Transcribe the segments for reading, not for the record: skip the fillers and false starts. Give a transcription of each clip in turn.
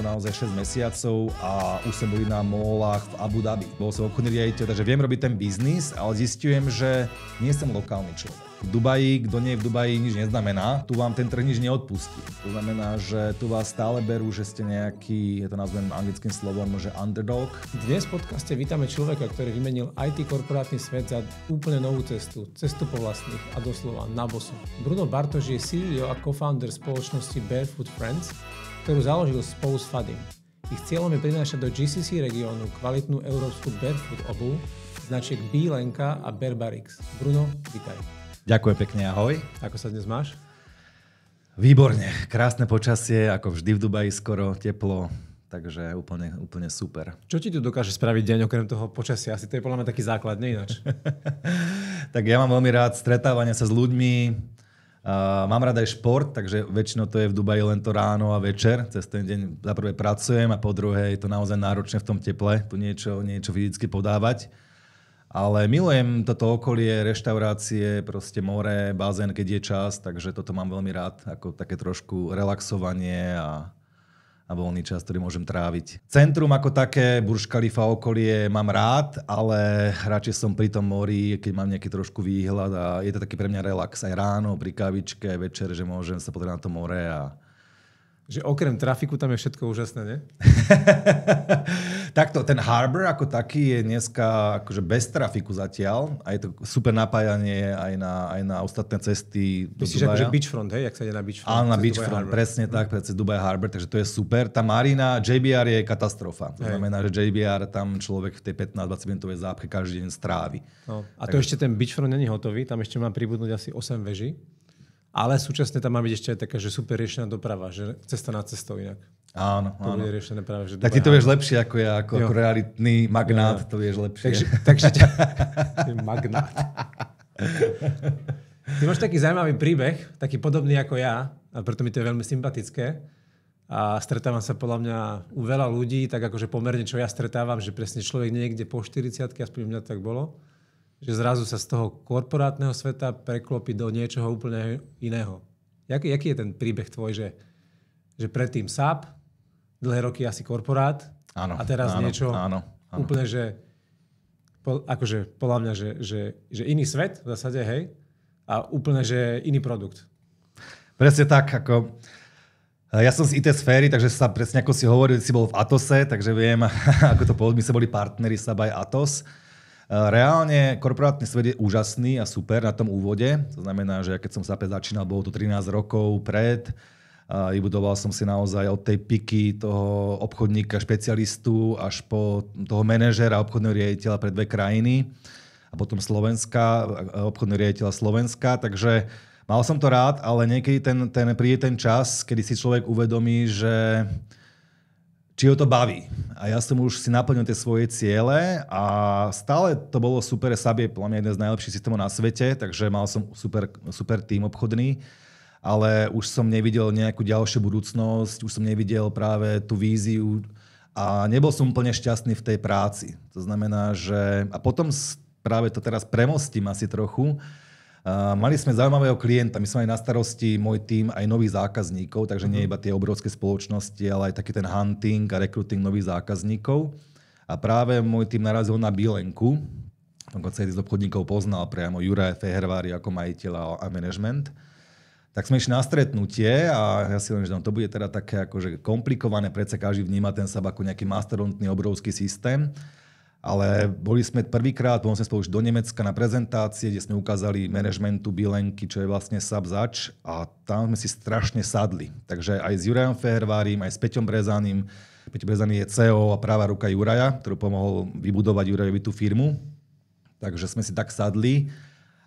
naozaj 6 mesiacov a už som boli na mallách v Abu Dhabi. Bol som obchodný riaditeľ, takže viem robiť ten biznis, ale zistujem, že nie som lokálny človek. V Dubaji, kto nie je v Dubaji, nič neznamená. Tu vám ten trh nič neodpustí. To znamená, že tu vás stále berú, že ste nejaký, ja to nazvem anglickým slovom, že underdog. Dnes v podcaste vítame človeka, ktorý vymenil IT korporátny svet za úplne novú cestu. Cestu po vlastných a doslova na boso. Bruno Bartoš je CEO a co-founder spoločnosti Barefoot Friends, ktorú založil spolu s Fadim. Ich cieľom je prinášať do GCC regiónu kvalitnú európsku barefoot obuv, značiek Bielenka a Bearbarix. Bruno, vítaj. Ďakujem pekne, ahoj. Ako sa dnes máš? Výborne, krásne počasie, ako vždy v Dubaji skoro, teplo, takže úplne super. Čo ti tu dokáže spraviť deň okrem toho počasia? Asi to je podľa mňa taký základ, nie ináč. Tak ja mám veľmi rád stretávania sa s ľuďmi, mám rád aj šport, takže väčšinou to je v Dubaji len to ráno a večer. Cez ten deň za prvé pracujem a po druhé je to naozaj náročné v tom teple, tu niečo fyzicky podávať. Ale milujem toto okolie, reštaurácie, proste more, bazén, keď je čas, takže toto mám veľmi rád, ako také trošku relaxovanie a voľný čas, ktorý môžem tráviť. Centrum ako také, Burj Khalifa okolie mám rád, ale radšej som pri tom mori, keď mám nejaký trošku výhľad a je to taký pre mňa relax aj ráno, pri kávičke, aj večer, že môžem sa pozrieť na to more a že okrem trafiku tam je všetko úžasné, nie? Takto, ten Harbor ako taký je dneska akože bez trafiku zatiaľ a je to super napájanie aj na ostatné cesty do Myslíš Dubaja. Myslíš akože beachfront, hej? Jak sa ide na beachfront? Áno, na beachfront, presne tak, cez Dubai Harbor, takže to je super. Tá marina, JBR je katastrofa. To znamená, že JBR tam človek v tej 15-20 minútovej zápche každý deň strávi. No. A to ešte ten beachfront není hotový, tam ešte má pribudnúť asi 8 veží. Ale súčasne tam má byť ešte aj taká, že super riešená doprava, že cesta na cestou inak. Áno. To bude riešené práve, že tak ty to vieš lepšie ako ja, ako realitný magnát, to vieš lepšie. Takže magnát. Ty máš taký zaujímavý príbeh, taký podobný ako ja, a preto mi to je veľmi sympatické. A stretávam sa podľa mňa u veľa ľudí, tak akože pomerne, čo ja stretávam, že presne človek niekde po 40-ke, aspoň u mňa tak bolo, že zrazu sa z toho korporátneho sveta preklopí do niečoho úplne iného. Jaký je ten príbeh tvoj, že predtým SAP, dlhé roky asi korporát, áno, a teraz niečo úplne, že akože podľa mňa, že iný svet v zásade, hej, a úplne, že iný produkt. Presne tak, ako ja som z IT sféry, takže sa presne ako si hovoril, si bol v Atose, takže viem, ako to povedal, my sme boli partneri SAP aj Atos. Reálne korporátny svet je úžasný a super na tom úvode. To znamená, že keď som sa začínal, bolo to 13 rokov pred. Vybudoval som si naozaj od tej piky toho obchodníka, špecialistu až po toho manažera, obchodného riaditeľa pre 2 krajiny a potom Slovenska, obchodného riaditeľa Slovenska. Takže mal som to rád, ale niekedy príde ten čas, kedy si človek uvedomí, že či ho to baví. A ja som už si naplnil tie svoje ciele a stále to bolo super. SAP je podľa mňa jeden z najlepších systémov na svete, takže mal som super tým obchodný, ale už som nevidel nejakú ďalšiu budúcnosť, už som nevidel práve tú víziu a nebol som úplne šťastný v tej práci. To znamená, že a potom práve to teraz premostím asi trochu. Mali sme zaujímavého klienta, my sme mali na starosti môj tím aj nových zákazníkov, takže nie iba tie obrovské spoločnosti, ale aj taký ten hunting a recruiting nových zákazníkov. A práve môj tím narazil na Bielenku, dokonca jeden z obchodníkov poznal priamo Juraja Fehervári ako majiteľa a management. Tak sme išli na stretnutie a ja si len, že to bude teda také akože komplikované, predsa každý vníma ten SAP ako nejaký mastodontný obrovský systém. Ale boli sme prvýkrát, potom sme spolu do Nemecka na prezentácie, kde sme ukázali managementu Bielenky, čo je vlastne SAP zač a tam sme si strašne sadli. Takže aj s Jurajom Fehervárim, aj s Peťom Brezaním. Peťo Brezaný je CEO a práva ruka Juraja, ktorú pomohol vybudovať Jurajovi tú firmu. Takže sme si tak sadli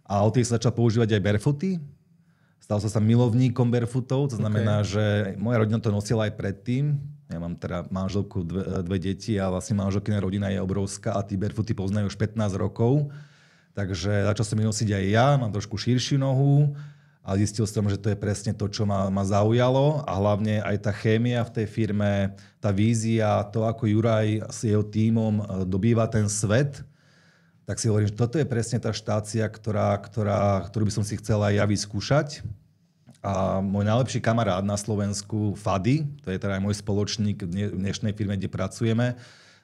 a od tých sa začal používať aj barefooty. Stal som sa milovníkom barefootov, to znamená, že moja rodina to nosila aj predtým. Ja mám teda manželku, dve deti a vlastne manželkina rodina je obrovská a tí barefooty poznajú už 15 rokov. Takže začal som ich nosiť aj ja, mám trošku širšiu nohu a zistil som, že to je presne to, čo ma zaujalo a hlavne aj tá chémia v tej firme, tá vízia, to ako Juraj s jeho tímom dobýva ten svet, tak si hovorím, že toto je presne tá štácia, ktorú by som si chcel aj ja vyskúšať. A môj najlepší kamarát na Slovensku, Fady, to je teda aj môj spoločník v dnešnej firme, kde pracujeme.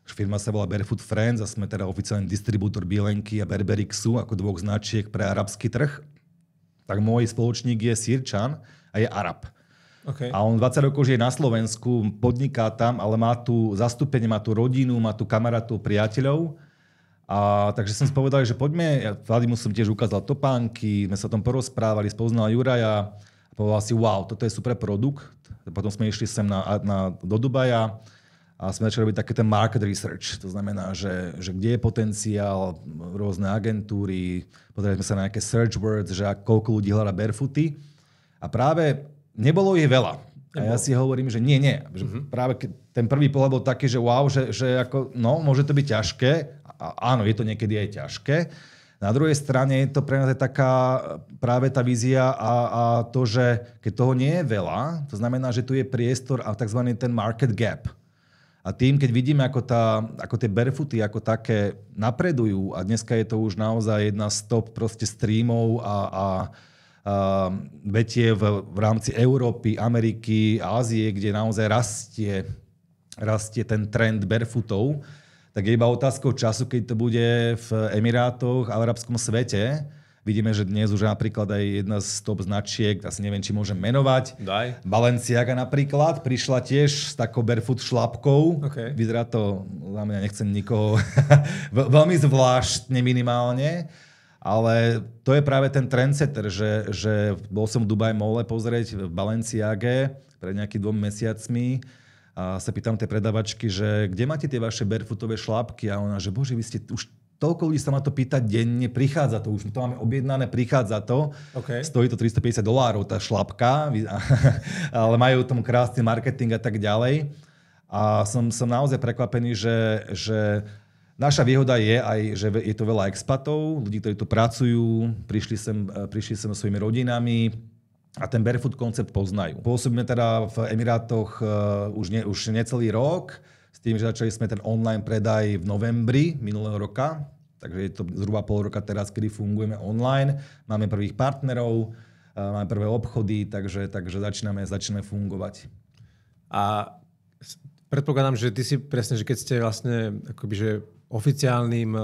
Firma sa volá Barefoot Friends a sme teda oficiálny distribútor Bielenky a Berberixu ako dvoch značiek pre arabský trh. Tak môj spoločník je Sýrčan a je Arab. Okay. A on 20 rokov žije na Slovensku, podniká tam, ale má tu zastúpenie, má tu rodinu, má tu kamarátov, priateľov. A takže som si povedal, že poďme, Fadimu som tiež ukázal topánky, sme sa o tom porozprávali, spoznal Juraja. Povedal si, wow, toto je super produkt. Potom sme išli sem do Dubaja a sme začali robiť také ten market research. To znamená, že kde je potenciál, rôzne agentúry, pozreli sme sa na nejaké search words, že koľko ľudí hľadá barefooty. A práve nebolo ich veľa. A ja si hovorím, že nie. Že práve ten prvý pohľad bol taký, že wow, že ako, no, môže to byť ťažké. A áno, je to niekedy aj ťažké. Na druhej strane je to pre nás taká práve tá vízia a to, že keď toho nie je veľa, to znamená, že tu je priestor a tzv. Ten market gap. A tým, keď vidíme, ako tie barefooty ako také napredujú a dneska je to už naozaj jedna z top proste streamov a vetie v rámci Európy, Ameriky, Ázie, kde naozaj rastie ten trend barefootov, tak je iba otázkou času, keď to bude v Emirátoch a v arabskom svete. Vidíme, že dnes už napríklad aj jedna z top značiek, asi neviem, či môžem menovať, Balenciaga napríklad, prišla tiež s takou barefoot šlapkou. Okay. Vyzerá to, za mňa nechcem nikoho, veľmi zvláštne minimálne, ale to je práve ten trendsetter, že bol som v Dubai Mole pozrieť v Balenciage pred nejakými 2 mesiacmi. A sa pýtam tej predavačky, že kde máte tie vaše barefootové šlápky? A ona, že bože, vy ste už toľko ľudí sa ma to pýta denne, prichádza to, už to máme objednané, prichádza to. Okay. Stojí to $350 tá šlápka, ale majú tomu krásny marketing a tak ďalej. A som naozaj prekvapený, že naša výhoda je aj, že je to veľa expatov, ľudí, ktorí tu pracujú, prišli sem so svojimi rodinami, a ten barefoot koncept poznajú. Pôsobíme teda v Emirátoch už necelý rok, s tým, že začali sme ten online predaj v novembri minulého roka, takže je to zhruba pol roka teraz, kedy fungujeme online. Máme prvých partnerov, máme prvé obchody, takže začíname fungovať. A predpokladám, že ty si presne, že keď ste vlastne akoby, že oficiálnym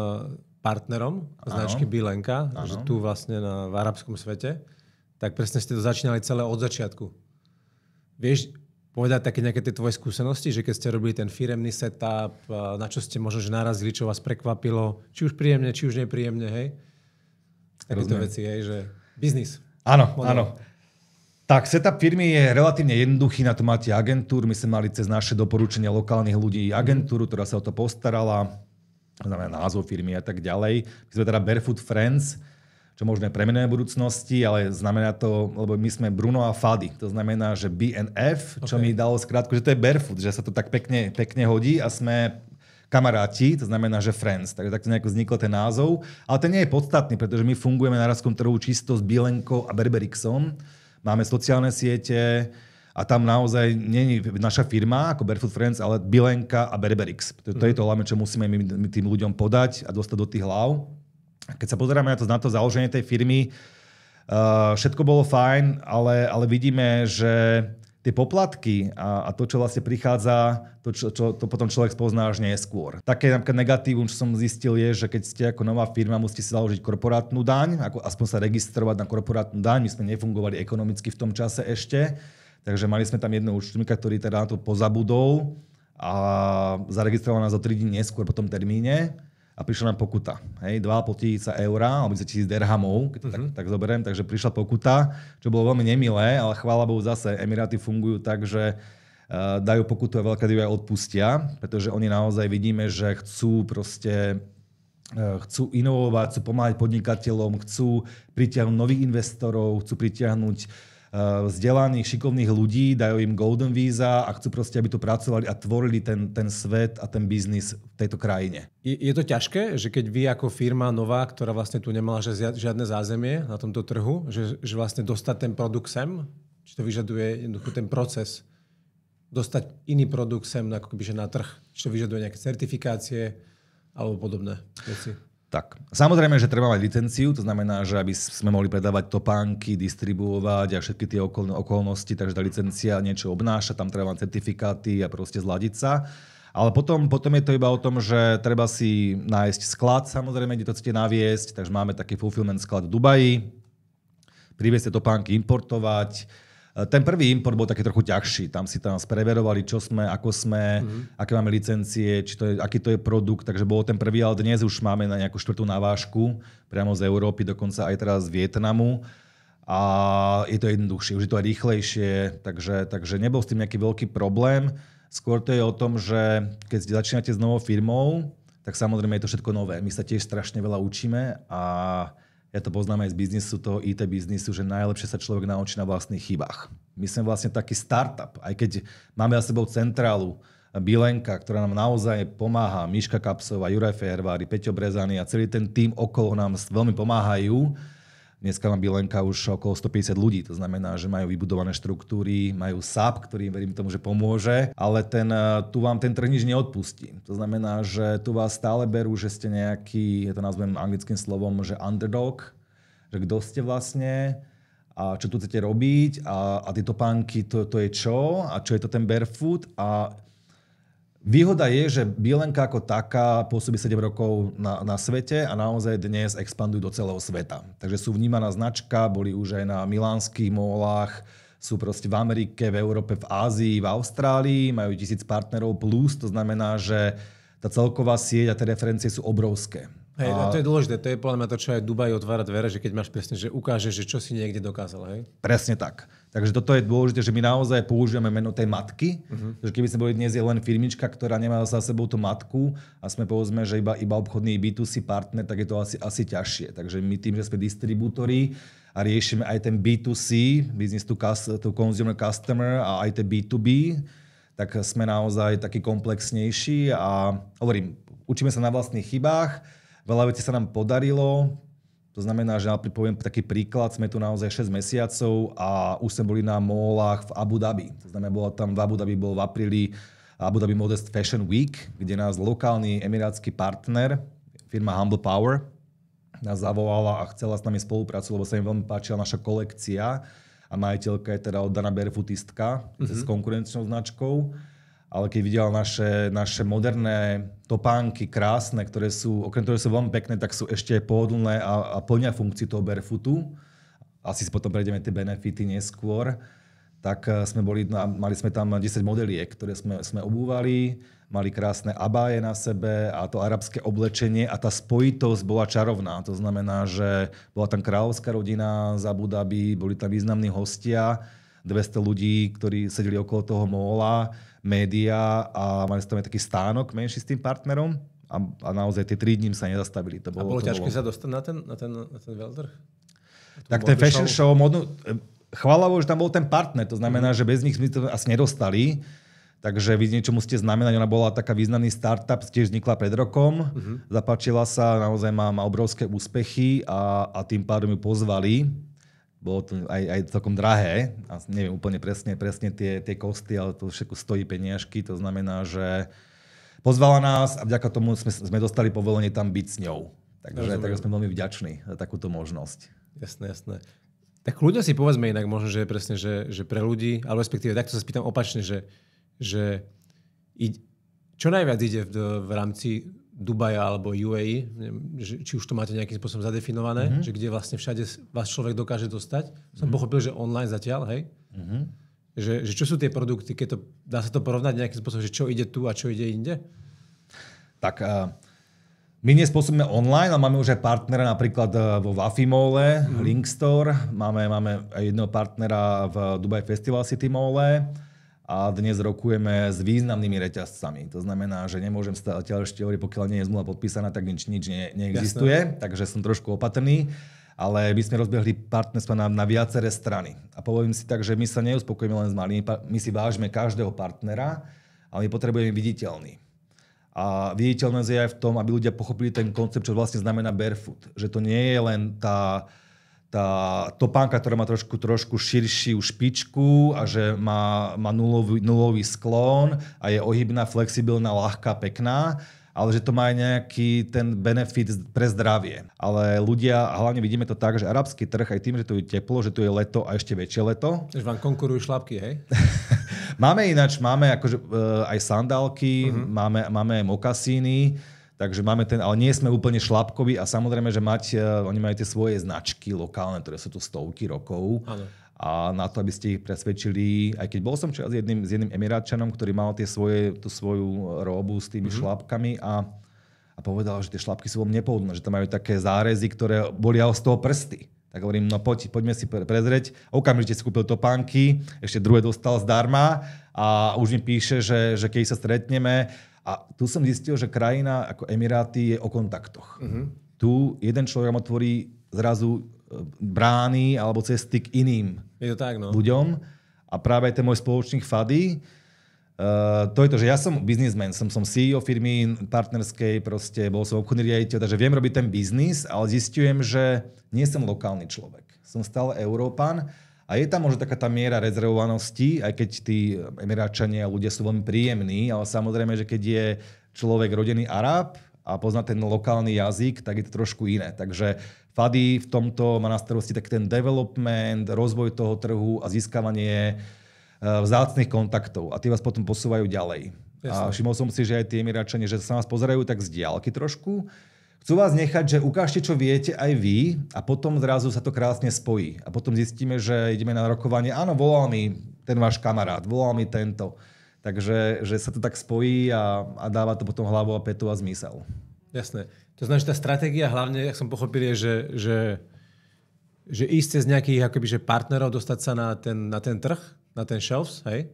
partnerom značky Bielenka, že tu vlastne v arabskom svete, tak presne ste to začínali celé od začiatku. Vieš povedať také nejaké tie tvoje skúsenosti, že keď ste robili ten firemný setup, na čo ste možno že narazili, čo vás prekvapilo, či už príjemne, či už nepríjemne, hej? Takéto veci, hej, že biznis. Áno. Tak, setup firmy je relatívne jednoduchý, na to máte agentúru, my sme mali cez naše doporučenia lokálnych ľudí agentúru, ktorá sa o to postarala, znamená názov firmy a tak ďalej. My sme teda Barefoot Friends, čo možno premenujeme v budúcnosti, ale znamená to, lebo my sme Bruno a Fady. To znamená, že BNF, čo mi dalo skrátku, že to je barefoot, že sa to tak pekne hodí a sme kamaráti, to znamená, že friends. Takže takto nejako vznikol ten názov. Ale ten nie je podstatný, pretože my fungujeme na arabskom trhu čisto s Bielenkou a Berberixom. Máme sociálne siete a tam naozaj nie je naša firma ako Barefoot Friends, ale Bielenka a Berberix. To je to hlavne, čo musíme my tým ľuďom podať a dostať do tých hlav. Keď sa pozeráme na to založenie tej firmy, všetko bolo fajn, ale vidíme, že tie poplatky a to, čo vlastne prichádza, to potom človek spozná až neskôr. Také negatívum, čo som zistil, je, že keď ste ako nová firma, musíte si založiť korporátnu daň, aspoň sa registrovať na korporátnu daň. My sme nefungovali ekonomicky v tom čase ešte, takže mali sme tam jedného účtovníka, ktorý teda na to pozabudol a zaregistroval nás o 3 dní neskôr po tom termíne. A prišla nám pokuta. 2,5 000 eur, alebo 10 000 dirhamov, keď to tak zoberiem. Takže prišla pokuta, čo bolo veľmi nemilé, ale chvála Bohu zase Emiráty fungujú tak, že dajú pokutu a veľká aj odpustia, pretože oni naozaj vidíme, že chcú inovovať, chcú pomáhať podnikateľom, chcú pritiahnuť nových investorov, chcú pritiahnuť vzdelaných, šikovných ľudí, dajú im golden víza a chcú proste, aby tu pracovali a tvorili ten svet a ten biznis v tejto krajine. Je to ťažké, že keď vy ako firma nová, ktorá vlastne tu nemala žiadne zázemie na tomto trhu, že vlastne dostať ten produkt sem, či to vyžaduje jednoducho ten proces, dostať iný produkt sem na trh, či to vyžaduje nejaké certifikácie alebo podobné veci? Tak. Samozrejme, že treba mať licenciu, to znamená, že aby sme mohli predávať topánky, distribuovať a všetky tie okolnosti, takže tá licencia niečo obnáša, tam treba mať certifikáty a proste zladiť sa. Ale potom je to iba o tom, že treba si nájsť sklad, samozrejme, kde to chcete naviesť, takže máme taký fulfillment sklad v Dubaji, priviesť tie topánky, importovať. Ten prvý import bol taký trochu ťažší. Tam si tam spreverovali, čo sme, ako sme, aké máme licencie, aký to je produkt. Takže bol ten prvý, ale dnes už máme na nejakú štvrtú navážku, priamo z Európy, dokonca aj teraz z Vietnamu. A je to jednoduchšie, už je to aj rýchlejšie, takže nebol s tým nejaký veľký problém. Skôr to je o tom, že keď začínate s novou firmou, tak samozrejme je to všetko nové. My sa tiež strašne veľa učíme a ja to poznám aj z biznisu, toho IT biznisu, že najlepšie sa človek naučí na vlastných chybách. My sme vlastne taký startup, aj keď máme za sebou centrálu Bilenka, ktorá nám naozaj pomáha, Miška Kapsová, Juraj Fehervári, Peťo Brezaný a celý ten tím okolo nám veľmi pomáhajú. Dneska má Bilenka už okolo 150 ľudí, to znamená, že majú vybudované štruktúry, majú SAP, ktorý verím tomu, že pomôže, ale tu vám ten trh nič neodpustí. To znamená, že tu vás stále berú, že ste nejaký, ja to nazvem anglickým slovom, že underdog, že kto ste vlastne a čo tu chcete robiť a tie topánky, to je čo a čo je to ten barefoot a výhoda je, že Bielenka ako taká pôsobí 7 rokov na svete a naozaj dnes expandujú do celého sveta. Takže sú vnímaná značka, boli už aj na milánskych mólach, sú proste v Amerike, v Európe, v Ázii, v Austrálii, majú 1000 partnerov plus, to znamená, že tá celková sieť a tie referencie sú obrovské. Hej, a to je dôležité, to je podľa mňa to, čo aj Dubaj otvára dvere, že keď máš presne, že ukážeš, že čo si niekde dokázal, hej? Presne tak. Takže toto je dôležité, že my naozaj používame meno tej matky, že keby sme boli dnes je len firmička, ktorá nemá za sebou tú matku a sme povedzme, že iba obchodný B2C partner, tak je to asi ťažšie. Takže my tým, že sme distribútori a riešime aj ten B2C, business to consumer customer a aj ten B2B, tak sme naozaj taký komplexnejší a hovorím, učíme sa na vlastných chybách. Veľa vecí sa nám podarilo, to znamená, že napríklad poviem taký príklad, sme tu naozaj 6 mesiacov a už sme boli na mólach v Abu Dhabi. To znamená, v Abu Dhabi bol v apríli Abu Dhabi Modest Fashion Week, kde nás lokálny emirátsky partner, firma Humble Power, nás zavolala a chcela s nami spolupracovať, lebo sa im veľmi páčila naša kolekcia a majiteľka je teda oddaná barefootistka s konkurenčnou značkou. Ale keď videla naše moderné topánky, krásne, okrem ktoré sú veľmi pekné, tak sú ešte pohodlné a plnia funkciu toho barefootu. Asi si potom prejdeme tie benefity neskôr. Tak mali sme tam 10 modeliek, ktoré sme obúvali, mali krásne abáje na sebe a to arabské oblečenie a tá spojitosť bola čarovná. To znamená, že bola tam kráľovská rodina z Abu Dhabi, boli tam významní hostia, 200 ľudí, ktorí sedeli okolo toho móla, média a mali sme tam taký stánok menší s tým partnerom a naozaj tie 3 dní sa nezastavili. Bolo ťažké sa dostať na ten veľtrh? Tak ten fashion show, chvála Bohu, že tam bol ten partner, to znamená, že bez nich sme to asi nedostali, takže vy niečo musíte znamenať. Ona bola taká významný startup, tiež vznikla pred rokom, zapáčila sa, naozaj má obrovské úspechy a tým pádom ju pozvali. Bolo to aj celkom drahé, a neviem úplne presne tie kosty, ale to všetko stojí peniažky, to znamená, že pozvala nás a vďaka tomu sme dostali povolenie tam byť s ňou. Takže sme veľmi vďační za takúto možnosť. Jasné. Tak ľudia si povedzme inak možno, že presne, že pre ľudí, ale respektíve takto sa spýtam opačne, že čo najviac ide v rámci Dubaja alebo UAE, či už to máte nejakým spôsobom zadefinované, že kde vlastne všade vás človek dokáže dostať. Som pochopil, že online zatiaľ, hej? Že čo sú tie produkty, dá sa to porovnať nejakým spôsobom, že čo ide tu a čo ide inde? Tak my dnes pôsobíme online, ale máme už aj partnera napríklad vo Wafi Mole, Link Store, máme aj jedného partnera v Dubai Festival City Mole, a dnes rokujeme s významnými reťazcami. To znamená, že nemôžem zatiaľ ešte hovoriť, pokiaľ nie je zmluva podpísaná, tak nič neexistuje. Jasné. Takže som trošku opatrný. Ale my sme rozbehli partnerstva na viaceré strany. A poviem si tak, že my sa neuspokojíme len s malými, my si vážime každého partnera, ale my potrebujeme viditeľný. A viditeľnosť je aj v tom, aby ľudia pochopili ten koncept, čo vlastne znamená barefoot. Že to nie je len tá topánka, ktorá má trošku širšiu špičku a že má nulový sklon a je ohybná, flexibilná, ľahká, pekná, ale že to má aj nejaký ten benefit pre zdravie. Ale ľudia, a hlavne vidíme to tak, že arabský trh aj tým, že tu je teplo, že tu je leto a ešte väčšie leto. Že vám konkurujú šlapky, hej? Máme akože aj sandálky, máme mokasíny, takže máme ale nie sme úplne šlapkoví a samozrejme, že oni majú tie svoje značky lokálne, ktoré sú tu stovky rokov. Áno. A na to, aby ste ich presvedčili, aj keď bol som s jedným Emirátčanom, ktorý mal tú svoju róbu s tými šlapkami a povedal, že tie šlapky sú veľmi nepohodlné, že tam majú také zárezy, ktoré bolia z toho prsty. Tak hovorím, no poďme si prezrieť. Okamžite si kúpil topánky, ešte druhé dostal zdarma a už mi píše, že keď sa stretneme. A tu som zistil, že krajina ako Emiráty je o kontaktoch. Tu jeden človek otvorí zrazu brány alebo cesty k iným ľuďom. A práve aj ten môj spoločník Fady, to je to, že ja som biznismen, som CEO firmy partnerskej, proste bol som obchodný riaditeľ, takže viem robiť ten biznis, ale zistujem, že nie som lokálny človek. Som stále Európan a je tam možno taká tá miera rezervovanosti, aj keď tí Emiráčania ľudia sú veľmi príjemní, ale samozrejme, že keď je človek rodený Arab a pozná ten lokálny jazyk, tak je to trošku iné. Takže Fady v tomto má na starosti tak ten development, rozvoj toho trhu a získavanie vzácnych kontaktov a tie vás potom posúvajú ďalej. Jasne. A všimol som si, že aj tie Emiráčania, že sa nás pozerajú tak z diaľky trošku. Chcú vás nechať, že ukážte, čo viete aj vy a potom zrazu sa to krásne spojí. A potom zistíme, že ideme na rokovanie. Áno, volal mi ten váš kamarát, volal mi tento. Takže že sa to tak spojí a dáva to potom hlavu a petu a zmysel. Jasné. To znamená, že tá stratégia hlavne, jak som pochopil, je, že ísť cez nejakých akoby, že partnerov, dostať sa na ten trh, na ten shelves, hej?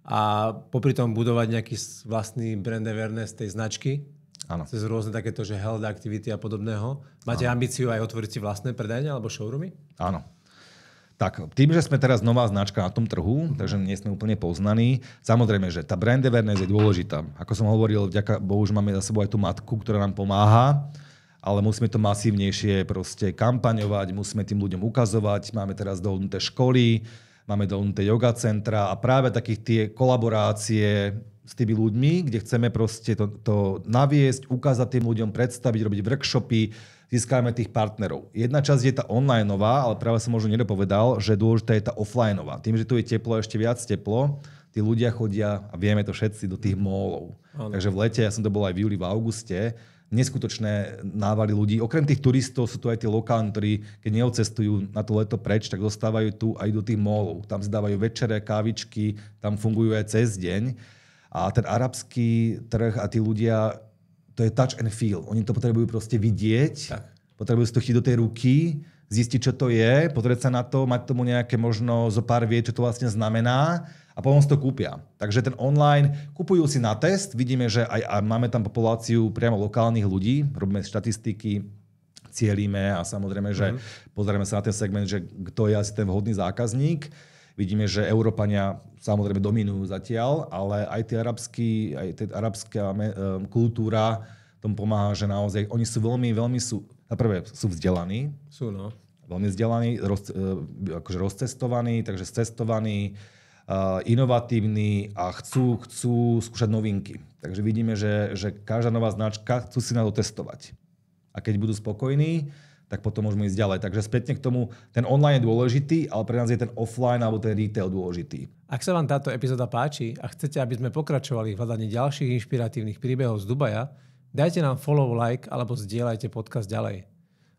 A popri tom budovať nejaký vlastný brand awareness tej značky. Áno. Cez rôzne takéto, že health activity a podobného. Máte ambíciu aj otvoriť si vlastné predajne alebo showroomy? Áno. Tak, tým, že sme teraz nová značka na tom trhu, takže nie sme úplne poznaní, samozrejme, že tá brand awareness je dôležitá. Ako som hovoril, vďaka Bohu, že máme za sebou aj tú matku, ktorá nám pomáha, ale musíme to masívnejšie proste kampaňovať, musíme tým ľuďom ukazovať. Máme teraz dohodnuté školy, máme dohodnuté yoga centra a práve takých tie kolaborácie s tými ľuďmi, kde chceme proste to naviesť, ukázať tým ľuďom, predstaviť, robiť workshopy, získame tých partnerov. Jedna časť je tá onlineová, ale práve som možno nedopovedal, že dôležitá je tá offlineová. Tým, že tu je teplo, ešte viac teplo, tí ľudia chodia, a vieme to všetci, do tých mallov. Takže v lete, ja som to bol aj v júli, v auguste, neskutočné návaly ľudí. Okrem tých turistov sú tu aj tí lokálni, ktorí keď neodcestujú na to leto preč, tak zostávajú tu a idú do tých mallov. Tam si dávajú večere, kávičky, tam fungujú aj cez deň. A ten arabský trh a tí ľudia, to je touch and feel. Oni to potrebujú proste vidieť, potrebujú si to chytiť do tej ruky, zistiť, čo to je, pozrieť sa na to, mať tomu nejaké možno zo pár vie, čo to vlastne znamená a potom si to kúpia. Takže ten online kupujú si na test, vidíme, že aj máme tam populáciu priamo lokálnych ľudí, robíme štatistiky, cielíme a samozrejme, že pozrieme sa na ten segment, že kto je asi ten vhodný zákazník. Vidíme, že Európania samozrejme dominujú zatiaľ, ale aj tá arabská kultúra tomu pomáha, že naozaj oni sú veľmi sú, na prvé sú vzdelaní. Sú, no. Veľmi vzdelaní, akože rozcestovaní, takže cestovaní, inovatívni a chcú skúšať novinky. Takže vidíme, že každá nová značka chcú si na to testovať. A keď budú spokojní, tak potom môžeme ísť ďalej. Takže spätne k tomu, ten online je dôležitý, ale pre nás je ten offline alebo ten retail dôležitý. Ak sa vám táto epizóda páči a chcete, aby sme pokračovali v hľadaní ďalších inšpiratívnych príbehov z Dubaja, dajte nám follow, like alebo zdieľajte podcast ďalej.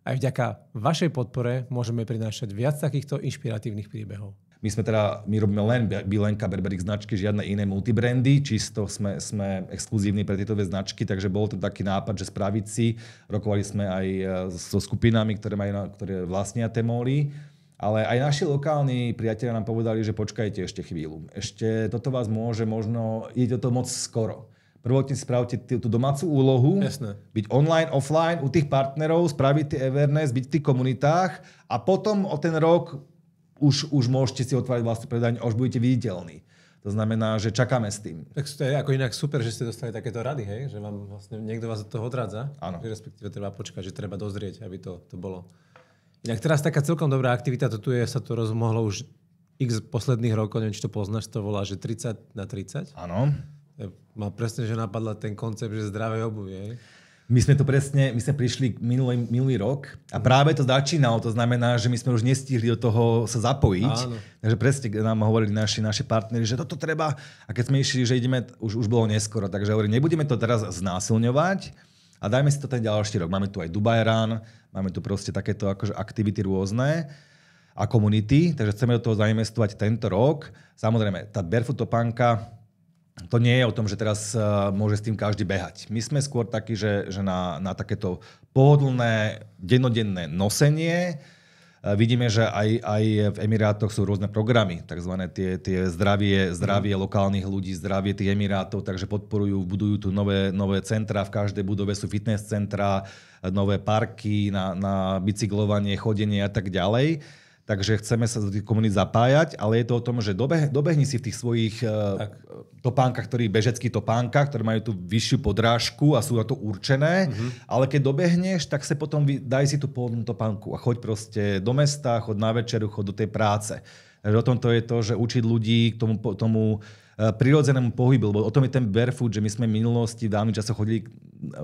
Aj vďaka vašej podpore môžeme prinášať viac takýchto inšpiratívnych príbehov. My robíme len Bilenka, Berberix značky, žiadne iné multibrandy, čisto sme exkluzívni pre tieto dve značky, takže bol to taký nápad, že spraviť si. Rokovali sme aj so skupinami, ktoré vlastnia tie móly, ale aj naši lokálni priatelia nám povedali, že počkajte ešte chvíľu. Ešte toto vás môže možno, je to moc skoro. Prvotne spravte tú domácu úlohu, byť online, offline u tých partnerov, spraviť tie awareness, byť v tých komunitách a potom o ten rok už môžete si otvárať vlastnú predajňu a už budete viditeľní. To znamená, že čakáme s tým. Tak to je ako inak super, že ste dostali takéto rady, hej? Že vám vlastne niekto vás od toho odrádza. Áno. Respektíve treba počkať, že treba dozrieť, aby to bolo. Inak teraz taká celkom dobrá aktivita, sa to rozmohlo už x posledných rokov, neviem, či to poznáš, to volá, že 30 na 30. Áno. Ma presne, že napadla ten koncept, že zdravé obuvie. My sme prišli minulý rok a práve to začínalo, to znamená, že my sme už nestihli do toho sa zapojiť. Áno. Takže presne nám hovorili naši partneri, že toto treba. A keď sme išli, že ideme, už bolo neskoro, takže hovorím, nebudeme to teraz znásilňovať a dajme si to ten ďalší rok. Máme tu aj Dubai Run, máme tu proste takéto akože aktivity rôzne a komunity, takže chceme do toho zainvestovať tento rok. Samozrejme, tá barefoot topánka, to nie je o tom, že teraz môže s tým každý behať. My sme skôr takí, že na takéto pohodlné, dennodenné nosenie vidíme, že aj v Emirátoch sú rôzne programy, takzvané tie zdravie lokálnych ľudí, zdravie tých Emirátov, takže budujú tu nové centra, v každej budove sú fitness centra, nové parky na bicyklovanie, chodenie a tak ďalej. Takže chceme sa do tých komunít zapájať, ale je to o tom, že dobehni si v tých svojich topánkach, bežeckých topánkach, ktoré majú tú vyššiu podrážku a sú na to určené, ale keď dobehneš, tak sa potom daj si tú pôvodnú topánku a choď proste do mesta, choď na večeru, choď do tej práce. Takže o tomto je to, že učiť ľudí k tomu prirodzenému pohybu, lebo o tom je ten barefoot, že my sme v minulosti v dávnym čase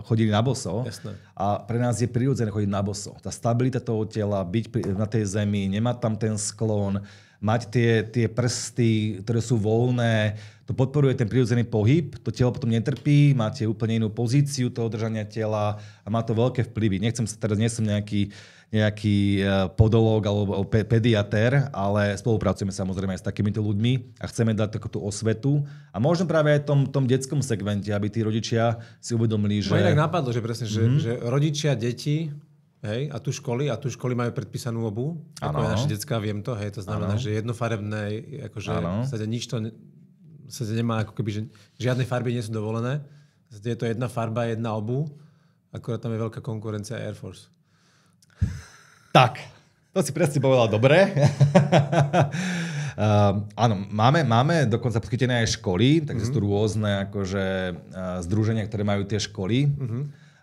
chodili na boso. Jasné. A pre nás je prirodzené chodiť na boso. Tá stabilita toho tela, byť na tej zemi, nemať tam ten sklon, mať tie prsty, ktoré sú voľné, to podporuje ten prirodzený pohyb, to telo potom netrpí, máte úplne inú pozíciu toho držania tela a má to veľké vplyvy. Nie som nejaký podológ alebo pediatér, ale spolupracujeme samozrejme aj s takýmito ľuďmi a chceme dať takúto osvetu. A možno práve aj v tom detskom segmente, aby tí rodičia si uvedomili, že... No inak napadlo, že presne, že rodičia, deti, hej, a tu školy majú predpísanú obuv. Ako je naše detská, viem to, hej, to znamená, že jednofarebné, akože nič to sa nemá, ako keby, že žiadne farby nie sú dovolené. Je to jedna farba, jedna obuv, akurát tam je veľká konkurencia Air Force. Tak, to si presne povedal dobre. Áno, máme dokonca podchytené aj školy, takže sú tu rôzne akože, združenia, ktoré majú tie školy.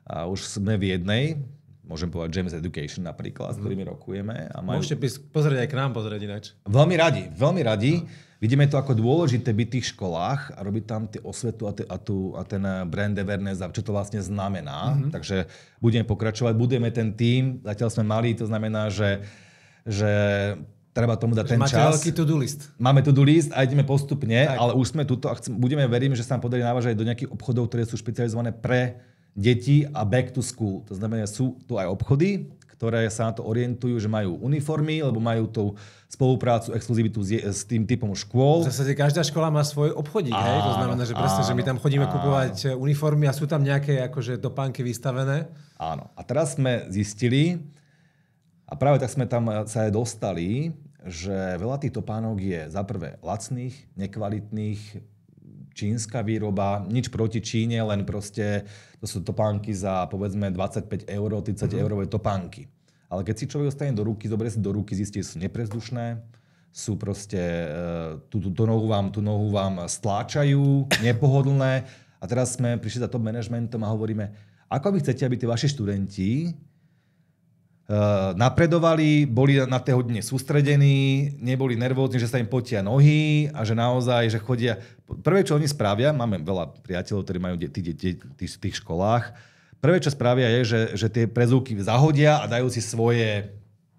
Už sme v jednej, môžem povedať James Education napríklad, s ktorými rokujeme. A môžete pozrieť aj k nám ináč. Veľmi radi. Vidíme to ako dôležité byť v tých školách a robiť tam tie osvetu a ten brand awareness, čo to vlastne znamená. Takže budeme pokračovať, budeme ten tím. Zatiaľ sme mali, to znamená, že treba tomu dať ten čas. Máte veľký to-do list. Máme to-do list a ideme postupne, ale už sme tuto a verím, že sa nám podarí navážať do nejakých obchodov, ktoré sú špecializované pre deti a back to school. To znamená, sú tu aj obchody, ktoré sa na to orientujú, že majú uniformy, lebo majú tú spoluprácu, exkluzivitu s tým typom škôl. V zásade každá škola má svoj obchodík, hej? To znamená, že presne, že my tam chodíme kupovať uniformy a sú tam nejaké akože topánky vystavené. Áno. A teraz sme zistili, a práve tak sme tam sa aj dostali, že veľa tých topánok je za prvé lacných, nekvalitných, čínska výroba, nič proti Číne, len proste to sú topánky za povedzme 25 €, 30 eurové topánky. Ale keď si človek dostane do ruky, zoberie si do ruky, zistí, že sú neprezdušné, sú proste, tú nohu vám stláčajú, nepohodlné. A teraz sme prišli za top managementom a hovoríme, ako vy chcete, aby tí vaši študenti napredovali, boli na tej hodine sústredení, neboli nervózni, že sa im potia nohy a že naozaj, že chodia... Prvé, čo oni spravia, máme veľa priateľov, ktorí majú deti v tých školách, prvé, čo spravia je, že tie prezúky zahodia a dajú si svoje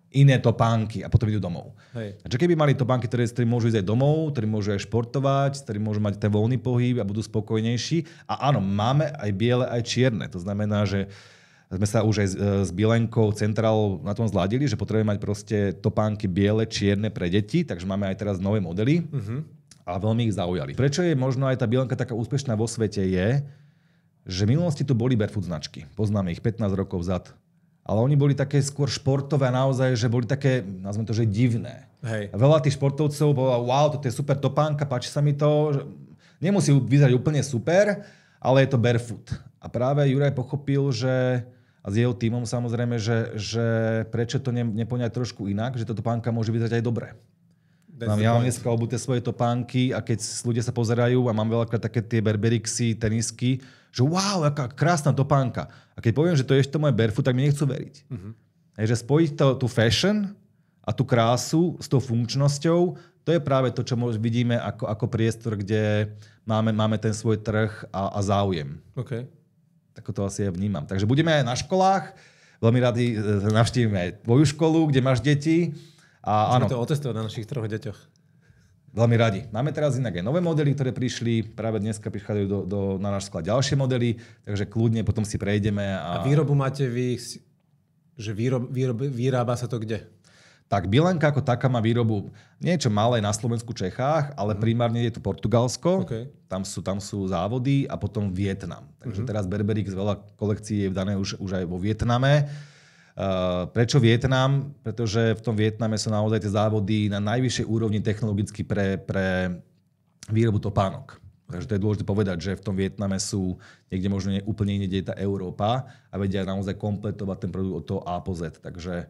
iné topánky a potom idú domov. Hej. A keby mali topánky, ktoré môžu ísť aj domov, ktorí môžu aj športovať, ktorí môžu mať ten voľný pohyb a budú spokojnejší. A áno, máme aj biele, aj čierne. To znamená, že sme sa už aj s Bielenkou centrálou na tom zladili, že potrebujeme mať proste topánky biele, čierne pre deti, takže máme aj teraz nové modely a veľmi ich zaujali. Prečo je možno aj tá Bielenka taká úspešná vo svete je, že v minulosti tu boli barefoot značky. Poznáme ich 15 rokov vzad. Ale oni boli také skôr športové a naozaj, že boli také, nazvem to, že divné. Hej. A veľa tých športovcov bolo, wow, toto je super topánka, páči sa mi to. Nemusí vyzerať úplne super, ale je to barefoot. A práve Juraj pochopil, že a s jeho tímom samozrejme, že prečo to nepoňať trošku inak, že táto topánka môže vyzerať aj dobre. Ja mám dneska obuté svoje topánky a keď ľudia sa pozerajú a mám veľakrát také tie Berberixy, tenisky, že wow, aká krásna topánka. A keď poviem, že to je ešte moje barefoot, tak mi nechcú veriť. Takže spojiť tú fashion a tú krásu s tou funkčnosťou, to je práve to, čo vidíme ako priestor, kde máme ten svoj trh a záujem. OK. Tak to asi aj vnímam. Takže budeme aj na školách. Veľmi radi navštívime aj tvoju školu, kde máš deti. A môžeme to otestovať na našich 3 deťoch. Veľmi radi. Máme teraz inak aj nové modely, ktoré prišli. Práve dneska prichádzajú na náš sklad ďalšie modely, takže kľudne potom si prejdeme. A výrobu máte vy, že vyrába sa to kde? Tak Bielenka ako taká má výrobu niečo malé na Slovensku, Čechách, ale primárne je to Portugalsko. Okay. Tam sú závody a potom Vietnam. Takže teraz Berberix veľa kolekcií je vdané už aj vo Vietname. Prečo Vietnam? Pretože v tom Vietname sú naozaj tie závody na najvyššej úrovni technologicky pre výrobu topánok. Takže to je dôležité povedať, že v tom Vietname sú niekde možno úplne inde, kde je tá Európa a vedia naozaj kompletovať ten produkt od toho A po Z. Takže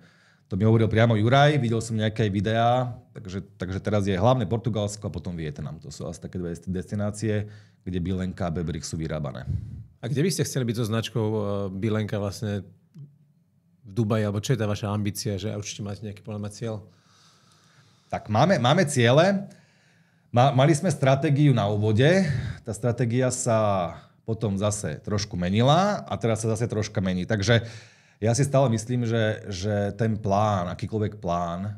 to mi hovoril priamo Juraj, videl som nejaké videá, takže teraz je hlavne Portugalsko a potom Vietnam. To sú asi také 2 destinácie, kde Bielenka a Berberix sú vyrábané. A kde by ste chceli byť so značkou Bielenka vlastne v Dubaji, alebo čo je tá vaša ambícia, že určite máte nejaký cieľ? Tak máme ciele. Mali sme stratégiu na úvode. Tá stratégia sa potom zase trošku menila a teraz sa zase troška mení. Takže ja si stále myslím, že ten plán, akýkoľvek plán,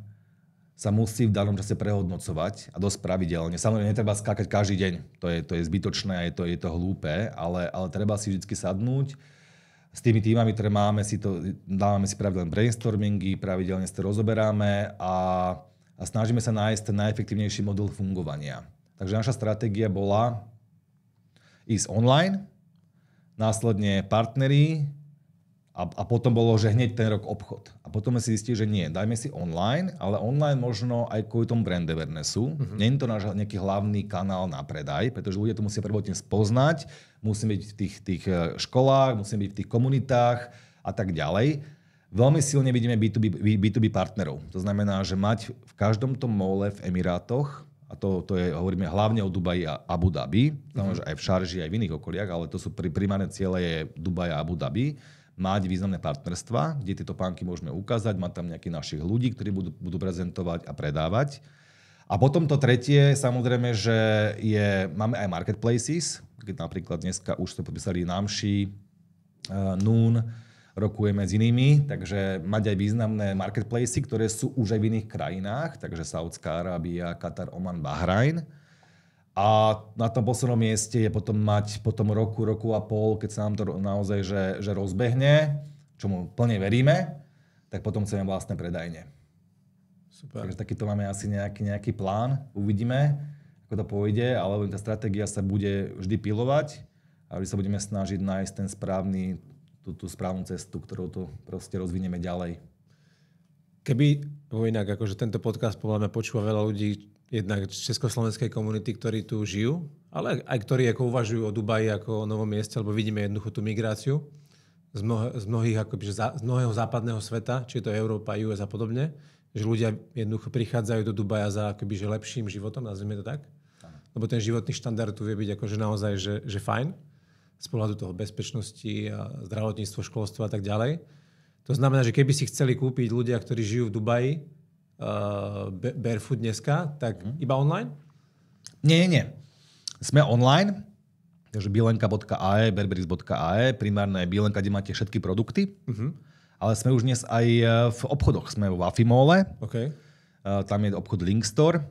sa musí v danom čase prehodnocovať a dosť pravidelne. Samozrejme, netreba skákať každý deň. To je zbytočné a je to hlúpe, ale treba si vždy sadnúť. S tými týmami, ktoré máme, dávame si pravidelné brainstormingy, pravidelne si to rozoberáme a snažíme sa nájsť ten najefektívnejší model fungovania. Takže naša stratégia bola ísť online, následne partneri, a potom bolo, že hneď ten rok obchod. A potom sme si zistili, že nie, dajme si online, ale online možno aj kvôli tomu brand awarenessu. Nie je to náš nejaký hlavný kanál na predaj, pretože ľudia to musia prvotne spoznať, musíme byť v tých školách, musíme byť v tých komunitách a tak ďalej. Veľmi silne vidíme B2B partnerov. To znamená, že mať v každom tom mole v Emirátoch, a to je, hovoríme hlavne o Dubaji a Abu Dhabi, znamená, že aj v Šarži, aj v iných okoliach, ale to sú primárne ciele je Dubaj a Abu Dhabi, mať významné partnerstva, kde tieto pánky môžeme ukázať, mať tam nejakých našich ľudí, ktorí budú prezentovať a predávať. A potom to tretie, samozrejme, že máme aj marketplaces, keď napríklad dneska už sme podpísali Namshi, Noon, rokujeme s inými, takže mať aj významné marketplaces, ktoré sú už aj v iných krajinách, takže Saudská Arábia, Katar, Oman, Bahrajn. A na tom poslednom mieste je potom mať po tom roku a pol, keď sa nám to naozaj že rozbehne, čomu plne veríme, tak potom chceme vlastné predajne. Super. Takže takýto máme asi nejaký plán. Uvidíme, ako to pôjde, ale tá stratégia sa bude vždy pilovať a vždy sa budeme snažiť nájsť tú správnu cestu, ktorou to proste rozvinieme ďalej. Inak, akože tento podcast podľa mňa počúva veľa ľudí, jednak z československej komunity, ktorí tu žijú, ale aj ktorí ako uvažujú o Dubaji ako o novom mieste, lebo vidíme jednoducho tú migráciu z mnohého západného sveta, či je to Európa, US a podobne, že ľudia jednoducho prichádzajú do Dubaja za akoby, že lepším životom, nazvime to tak. Lebo ten životný štandard tu vie byť akože naozaj že fajn, z pohľadu toho bezpečnosti a zdravotníctvo, školstvo a tak ďalej. To znamená, že keby si chceli kúpiť ľudia, ktorí žijú v Dubaji, Barefoot dneska, tak iba online? Nie. Sme online, takže bielenka.ae, berberix.ae, primárne je Bielenka, kde máte všetky produkty, ale sme už dnes aj v obchodoch. Sme v Afimole, tam je obchod Linkstore,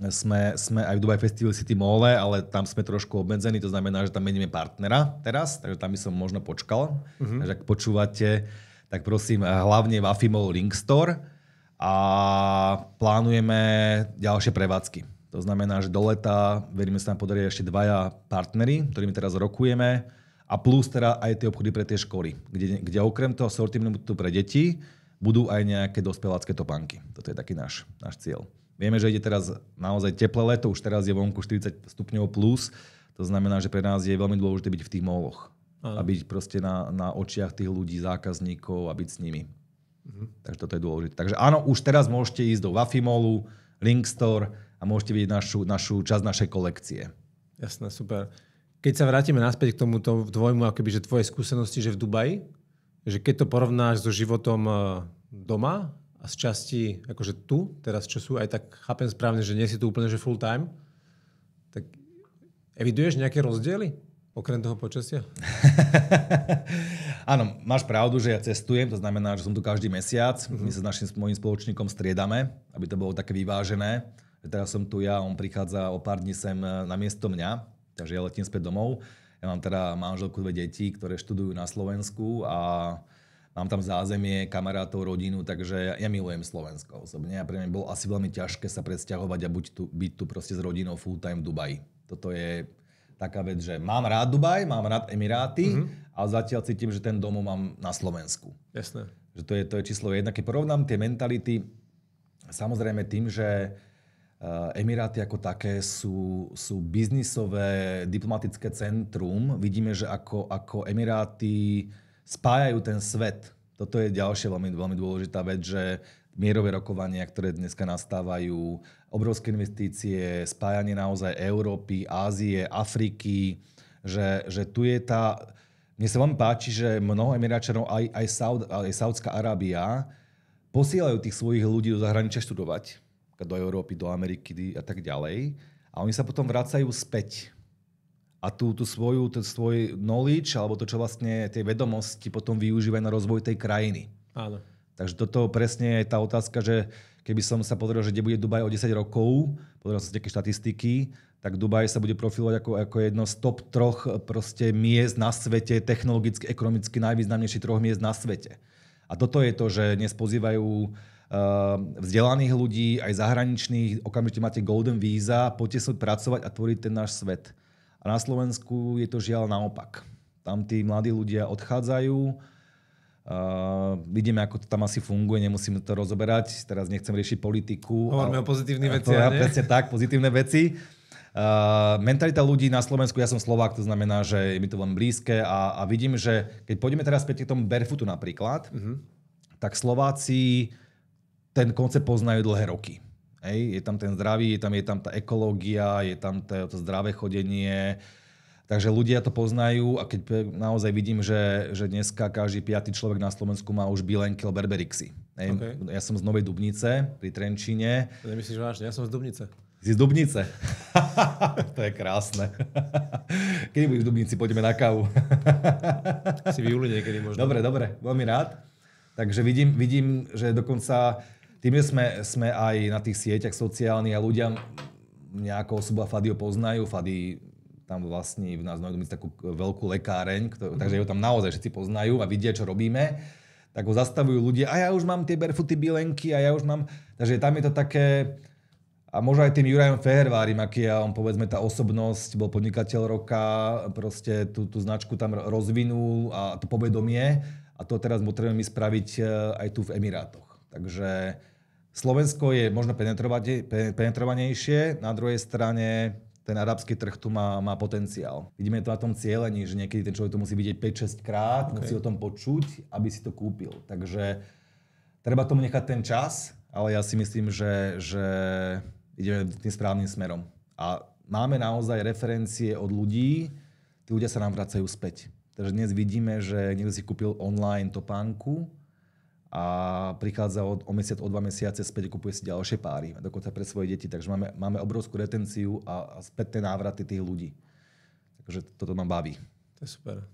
sme aj v Dubai Festival City Mole, ale tam sme trošku obmedzení, to znamená, že tam meníme partnera teraz, takže tam by som možno počkal. Takže ak počúvate, tak prosím, hlavne v Afimole Linkstore, a plánujeme ďalšie prevádzky. To znamená, že do leta, veríme, sa nám podarí ešte 2 partnery, ktorými teraz rokujeme a plus teda aj tie obchody pre tie školy, kde okrem toho sortimentu pre deti budú aj nejaké dospelácké topánky. Toto je taký náš cieľ. Vieme, že ide teraz naozaj teplé leto, už teraz je vonku 40 stupňov plus, to znamená, že pre nás je veľmi dôležité byť v tých moloch a byť proste na očiach tých ľudí, zákazníkov a byť s nimi. Takže toto je dôležité. Takže áno, už teraz môžete ísť do Wafimolu, Linkstore a môžete vidieť našu časť našej kolekcie. Jasné, super. Keď sa vrátime naspäť k tomuto tvojmu, akoby, že tvoje skúsenosti, že v Dubaji, že keď to porovnáš so životom doma a a z časti akože tu, teraz čo sú, aj tak chápem správne, že nie si tu úplne že full time, tak eviduješ nejaké rozdiely okrem toho počasia? Áno, máš pravdu, že ja cestujem, to znamená, že som tu každý mesiac. My sa s mojím spoločníkom striedame, aby to bolo také vyvážené. Teraz som tu ja, on prichádza o pár dní sem na miesto mňa, takže ja letím späť domov. Ja mám teda manželku, 2 deti, ktoré študujú na Slovensku a mám tam zázemie, kamarátov, rodinu, takže ja milujem Slovensko osobne. A pre mňa bolo asi veľmi ťažké sa presťahovať a byť tu proste s rodinou full time v Dubaji. Toto je taká vec, že mám rád Dubaj, mám rád Emiráty, ale zatiaľ cítim, že ten domov mám na Slovensku. Jasné. Že to je číslo 1. Keď porovnám tie mentality, samozrejme tým, že Emiráty ako také sú biznisové, diplomatické centrum. Vidíme, že ako Emiráty spájajú ten svet. Toto je ďalšia veľmi, veľmi dôležitá vec, že mierové rokovania, ktoré dneska nastávajú, obrovské investície, spájanie naozaj Európy, Ázie, Afriky, že tu je tá... Mne sa veľmi páči, že mnoho Emiráčanov, aj Saudská Arábia, posielajú tých svojich ľudí do zahraničia študovať, do Európy, do Ameriky a tak ďalej. A oni sa potom vracajú späť. A svoj knowledge, alebo to, čo vlastne tie vedomosti potom využívajú na rozvoj tej krajiny. Áno. Takže toto presne je tá otázka, že keby som sa pozrel, že kde bude Dubaj o 10 rokov, pozrel som si nejaké štatistiky, tak Dubaj sa bude profilovať ako jedno z top 3 proste miest na svete, technologicky, ekonomicky najvýznamnejších 3 miest na svete. A toto je to, že dnes pozývajú vzdelaných ľudí, aj zahraničných, okamžite máte golden víza, poďte sa pracovať a tvoriť ten náš svet. A na Slovensku je to žiaľ naopak. Tam tí mladí ľudia odchádzajú, vidíme, ako to tam asi funguje, nemusíme to rozoberať, teraz nechcem riešiť politiku. Hovoríme o pozitívnych veciach, nie? Presne tak, pozitívne veci. Mentalita ľudí na Slovensku, ja som Slovák, to znamená, že je mi to veľmi blízke a vidím, že keď pôjdeme teraz späť k tomu barefootu napríklad, tak Slováci ten koncept poznajú dlhé roky. Hej? Je tam ten zdravý, je tam tá ekológia, je tam to zdravé chodenie. Takže ľudia to poznajú a keď naozaj vidím, že dneska každý 5. človek na Slovensku má už bilenky alebo berberixy. Okay. Ja som z Novej Dubnice pri Trenčíne. To nemyslíš vážne? Ja som z Dubnice. Si z Dubnice? To je krásne. Kedy budeš v Dubnici? Poďme na kávu. Si v júli niekedy možno. Dobre. Veľmi rád. Takže vidím, že dokonca tým, že sme aj na tých sieťach sociálnych a ľudia nejakou osobu Fadio poznajú. Fadi tam vlastní v nás takú veľkú lekáreň, takže ho tam naozaj všetci poznajú a vidia, čo robíme. Tak ho zastavujú ľudia, a ja už mám tie barefooty bilenky, a ja už mám... Takže tam je to také... A možno aj tým Jurajom Fehervárim, aký on povedzme tá osobnosť, bol podnikateľ roka, proste tú značku tam rozvinul a to povedomie. A to teraz potrebujeme spraviť aj tu v Emirátoch. Takže Slovensko je možno penetrovanejšie, na druhej strane ten arabský trh tu má potenciál. Vidíme to na tom cielení, že niekedy ten človek to musí vidieť 5-6 krát, musí o tom počuť, aby si to kúpil. Takže treba tomu nechať ten čas, ale ja si myslím, že ideme tým správnym smerom. A máme naozaj referencie od ľudí, tí ľudia sa nám vracajú späť. Takže dnes vidíme, že niekto si kúpil online topánku a prichádza o mesiac, o 2 mesiace späť a kúpuje si ďalšie páry, dokonca pre svoje deti. Takže máme obrovskú retenciu a spätné návraty tých ľudí. Takže toto ma baví. To je super.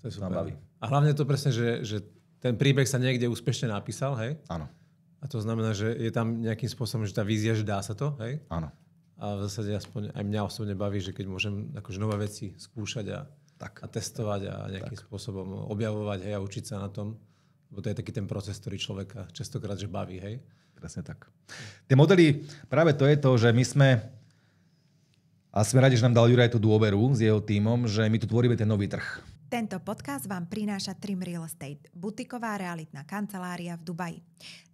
A hlavne to presne, že ten príbeh sa niekde úspešne napísal, hej? Áno. A to znamená, že je tam nejakým spôsobom, že tá vízia, že dá sa to, hej? Áno. A v zásade aspoň aj mňa osobne baví, že keď môžem akože nové veci skúšať a testovať a nejakým spôsobom objavovať, hej, a učiť sa na tom. Lebo to je taký ten proces, ktorý človeka častokrát že baví, hej? Presne tak. Tie modely, práve to je to, že my sme radi, že nám dal Juraj tú dôveru s jeho tímom, že my tu tvoríme ten nový trh. Tento podcast vám prináša Trim Real Estate, butiková realitná kancelária v Dubaji.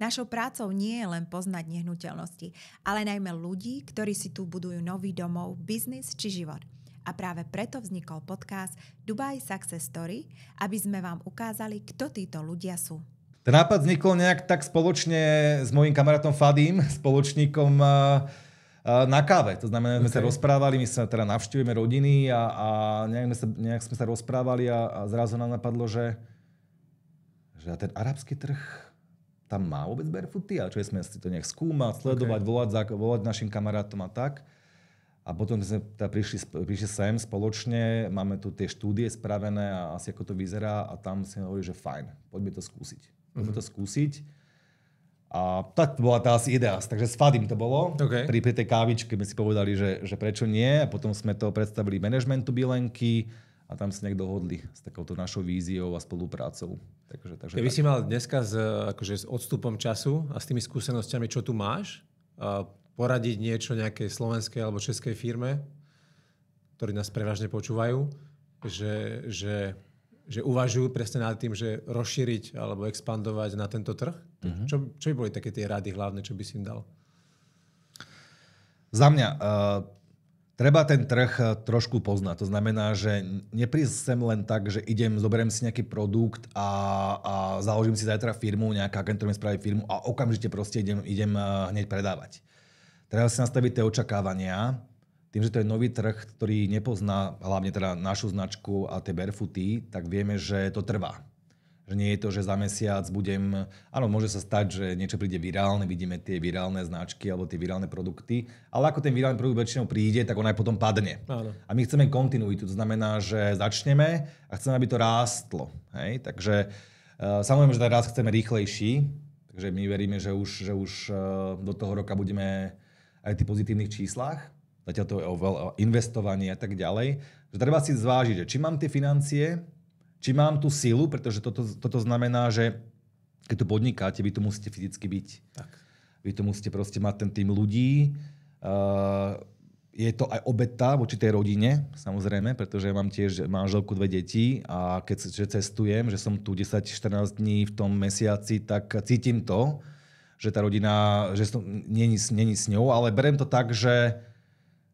Našou prácou nie je len poznať nehnuteľnosti, ale najmä ľudí, ktorí si tu budujú nový domov, biznis či život. A práve preto vznikol podcast Dubai Success Story, aby sme vám ukázali, kto títo ľudia sú. Ten nápad vznikol nejak tak spoločne s mojím kamarátom Fadim, spoločníkom na káve. To znamená, sme sa rozprávali, my sa teda navštívime rodiny a nejak sme sa rozprávali a zrazu nám napadlo, že ten arabský trh, tam má vôbec barefooty a čo sme si to nech skúmať, sledovať, volať našim kamarátom a tak. A potom sme teda prišli sem spoločne, máme tu tie štúdie spravené a asi ako to vyzerá a tam si hovorí, že fajn, poďme to skúsiť. A tak bola tá asi idea. Takže s Fadim to bolo. Pri tej kávičke sme si povedali, že prečo nie. A potom sme to predstavili manažmentu Bilenky a tam si nejak dohodli s takouto našou víziou a spoluprácou. Takže Keby si mal dneska s odstupom času a s tými skúsenosťami, čo tu máš, poradiť niečo nejakej slovenskej alebo českej firme, ktorí nás prevažne počúvajú, že uvažujú presne nad tým, že rozšíriť alebo expandovať na tento trh? Čo by boli také tie rady hlavné, čo by si im dal? Za mňa treba ten trh trošku poznať. To znamená, že neprísť sem len tak, že zoberiem si nejaký produkt a založím si zajtra firmu, nejaká agentúra mi spraví firmu a okamžite proste idem hneď predávať. Treba si nastaviť tie očakávania. Tým, že to je nový trh, ktorý nepozná hlavne teda našu značku a tie barefooty, tak vieme, že to trvá. Že nie je to, že za mesiac budem... Áno, môže sa stať, že niečo príde virálne, vidíme tie virálne značky alebo tie virálne produkty, ale ako ten virálny produkt väčšinou príde, tak on aj potom padne. Áno. A my chceme kontinuitu, to znamená, že začneme a chceme, aby to rástlo. Hej? Takže samozrejme, že raz chceme rýchlejší, takže my veríme, že už do toho roka budeme aj v tých pozitívnych číslach. Zatiaľ to je o investovaní a tak ďalej. Že treba si zvážiť, že či mám tie financie, či mám tú silu, pretože toto znamená, že keď tu podnikáte, vy tu musíte fyzicky byť. Tak. Vy tu musíte proste mať ten tým ľudí. Je to aj obeta voči tej rodine, samozrejme, pretože ja mám tiež manželku, 2 deti a keď cestujem, že som tu 10-14 dní v tom mesiaci, tak cítim to, že tá rodina, že není s ňou, ale beriem to tak, že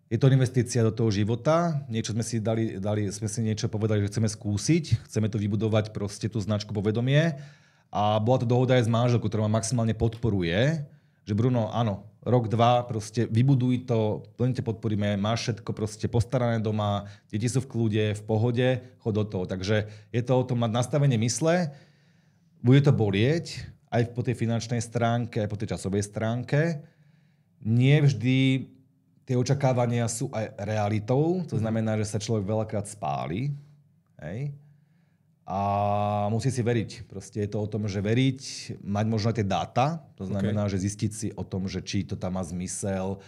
je to investícia do toho života. Niečo sme si sme si niečo povedali, že chceme skúsiť, chceme to vybudovať proste tú značku povedomie. A bola to dohoda aj s manželkou, ktorá ma maximálne podporuje, že Bruno, áno, rok, 2, proste vybuduj to, plne te podporíme, máš všetko proste postarané doma, deti sú v kľude, v pohode, chod do toho. Takže je to o tom mať nastavenie mysle, bude to bolieť, aj po tej finančnej stránke, aj po tej časovej stránke. Nie vždy tie očakávania sú aj realitou, to znamená, že sa človek veľakrát spáli. Hej? A musí si veriť. Proste je to o tom, že veriť, mať možno aj tie dáta, to znamená, že zistiť si o tom, že či to tam má zmysel,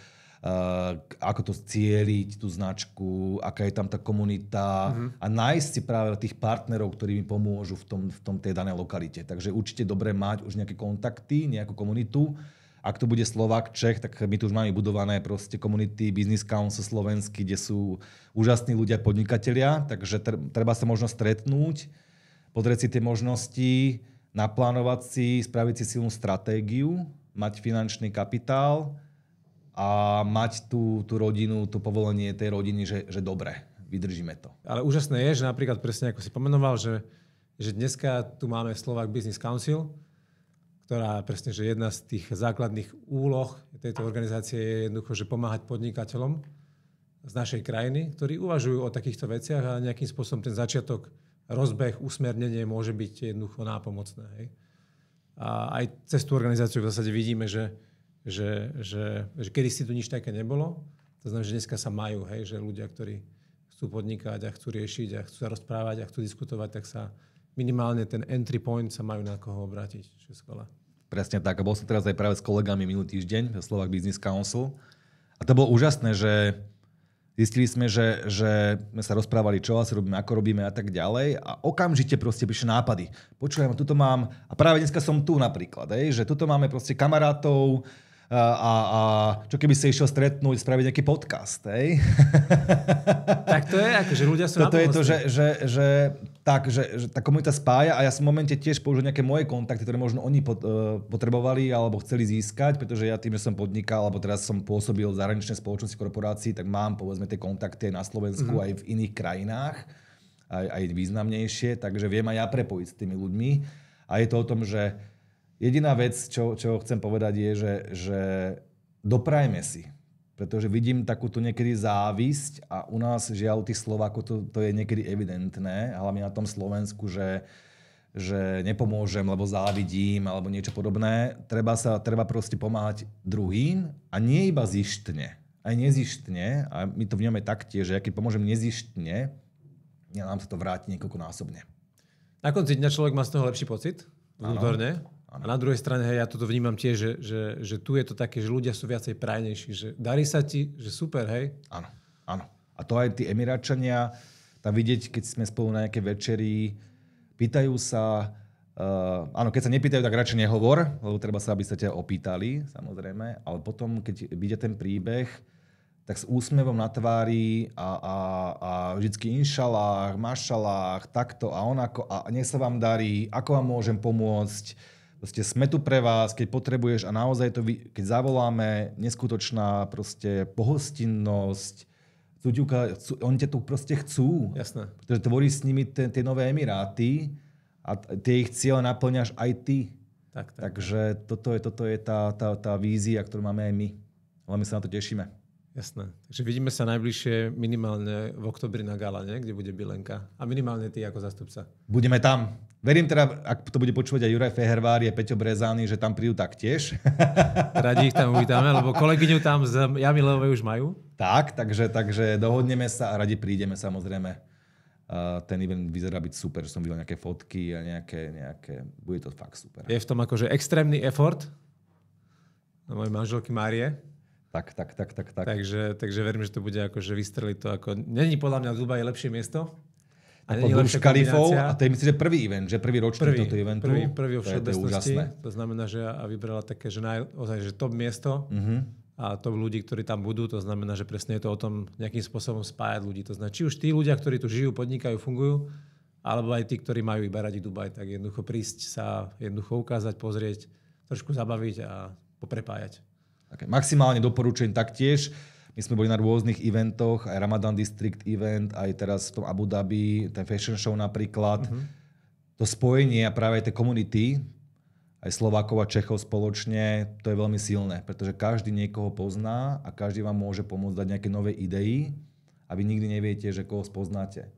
ako to cieliť, tú značku, aká je tam tá komunita a nájsť si práve tých partnerov, ktorí mi pomôžu v tom tej danej lokalite. Takže určite dobre mať už nejaké kontakty, nejakú komunitu. Ak to bude Slovák, Čech, tak my tu už máme budované proste komunity, Business Council slovenský, kde sú úžasní ľudia, podnikatelia, takže treba sa možno stretnúť, pozrieť si tie možnosti, naplánovať si, spraviť si silnú stratégiu, mať finančný kapitál a mať tú rodinu, to povolenie tej rodiny, že dobre, vydržíme to. Ale úžasné je, že napríklad presne ako si pomenoval, že dneska tu máme Slovak Business Council, ktorá presne, že jedna z tých základných úloh tejto organizácie je jednoducho, že pomáhať podnikateľom z našej krajiny, ktorí uvažujú o takýchto veciach a nejakým spôsobom ten začiatok, rozbeh, usmernenie môže byť jednoducho nápomocné. Hej. A aj cez tú organizáciu v zásade vidíme, že kedy si tu nič také nebolo. To znamená, že dneska sa majú, hej, že ľudia, ktorí chcú podnikať a chcú riešiť a chcú sa rozprávať a chcú diskutovať, tak sa minimálne ten entry point sa majú na koho obrátiť. Čo je skvelé. Presne tak. A bol som teraz aj práve s kolegami minulý týždeň v Slovak Business Council. A to bolo úžasné, že zistili sme, že sme sa rozprávali, čo asi robíme, ako robíme a tak ďalej. A okamžite proste prišli nápady. Počujem, tuto mám, a práve dneska som tu napríklad, že tuto máme proste kamarátov, a čo keby sa išiel stretnúť, spraviť nejaký podcast, hej? Tak to je, akože ľudia sú napomocní. To je to, že tá komunita spája a ja som v momente tiež použil nejaké moje kontakty, ktoré možno oni potrebovali alebo chceli získať, pretože ja tým, že som podnikal, alebo teraz som pôsobil v zahraničnej spoločnosti korporácií, tak mám povedzme tie kontakty na Slovensku aj v iných krajinách, aj významnejšie, takže viem aj ja prepojiť s tými ľuďmi. A je to o tom, že jediná vec, čo chcem povedať je, že doprajme si. Pretože vidím takúto niekedy závisť a u nás žiaľ tých Slovákov to je niekedy evidentné, hlavne na tom Slovensku, že že nepomôžem, lebo závidím alebo niečo podobné. Treba proste pomáhať druhým a nie iba zištne. Aj nezištne, a my to vnímame taktiež, že keď pomôžem nezištne, nám sa to vráti niekoľkonásobne. Na konci dňa človek má z toho lepší pocit, vnútorne. A na druhej strane, hej, ja toto vnímam tiež, že tu je to také, že ľudia sú viacej prajnejší, že darí sa ti, že super, hej? Áno. A to aj tí Emiráčania, tam vidieť, keď sme spolu na nejakej večeri, pýtajú sa, áno, keď sa nepýtajú, tak radšej nehovor, lebo treba sa, aby sa ťa opýtali, samozrejme, ale potom, keď vidie ten príbeh, tak s úsmevom na tvári a vždycky inšalách, mašalách, takto a onako a nech sa vám darí, ako vám môžem pomôcť. Proste sme tu pre vás, keď potrebuješ a naozaj to, keď zavoláme, neskutočná proste pohostinnosť, oni ťa tu proste chcú. Jasné. Pretože tvorí s nimi tie nové Emiráty a tie ich cieľe naplňaš aj ty. Tak. Takže toto je tá vízia, ktorú máme aj my. Ale my sa na to tešíme. Jasné. Takže vidíme sa najbližšie minimálne v oktobri na Galane, kde bude Bilenka. A minimálne ty ako zastupca. Budeme tam. Verím teda, ak to bude počúvať aj Juraj Fehervári a Peťo Brezány, že tam prídu taktiež. Radi ich tam uvítame, lebo kolegyňu tam z Jamilovej už majú. Takže dohodneme sa a radi prídeme samozrejme. Ten event vyzerá byť super, že som videl nejaké fotky a nejaké... Bude to fakt super. Je v tom akože extrémny effort na mojej manželky Márie. Tak. Takže verím, že to bude akože vystreliť to ako... Není podľa mňa Dubaj lepšie miesto. A pod Burj Khalifou, a to je myslím, že prvý event, že prvý ročník tohto eventu. Prvý vo všeobecnosti. To znamená, že ja vybrala také, že že top miesto a top ľudí, ktorí tam budú. To znamená, že presne je to o tom nejakým spôsobom spájať ľudí. To znamená, či už tí ľudia, ktorí tu žijú, podnikajú, fungujú, alebo aj tí, ktorí majú iba radi Dubaj, tak jednoducho prísť sa, jednoducho ukázať, pozrieť, trošku zabaviť a poprepájať. Okay. Maximálne doporučujem taktiež. My sme boli na rôznych eventoch, aj Ramadan District event, aj teraz v tom Abu Dhabi, ten fashion show napríklad. To spojenie a práve aj tie komunity, aj Slovákov a Čechov spoločne, to je veľmi silné, pretože každý niekoho pozná a každý vám môže pomôcť dať nejaké nové idei a vy nikdy neviete, že koho spoznáte.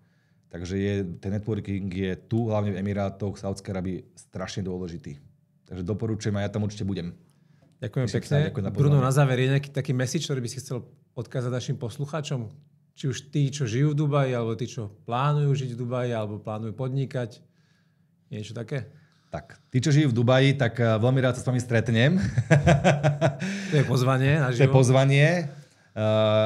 Takže ten networking je tu, hlavne v Emirátoch, Saúdskej Arábii, strašne dôležitý. Takže doporučujem a ja tam určite budem. Ďakujem pekne. Bruno, na záver, je nejaký taký message, ktorý by si chcel odkázať našim poslucháčom? Či už tí, čo žijú v Dubaji, alebo tí, čo plánujú žiť v Dubaji, alebo plánujú podnikať? Niečo také? Tak, tí, čo žijú v Dubaji, tak veľmi rád sa s vami stretnem. To je pozvanie na živo. To je pozvanie.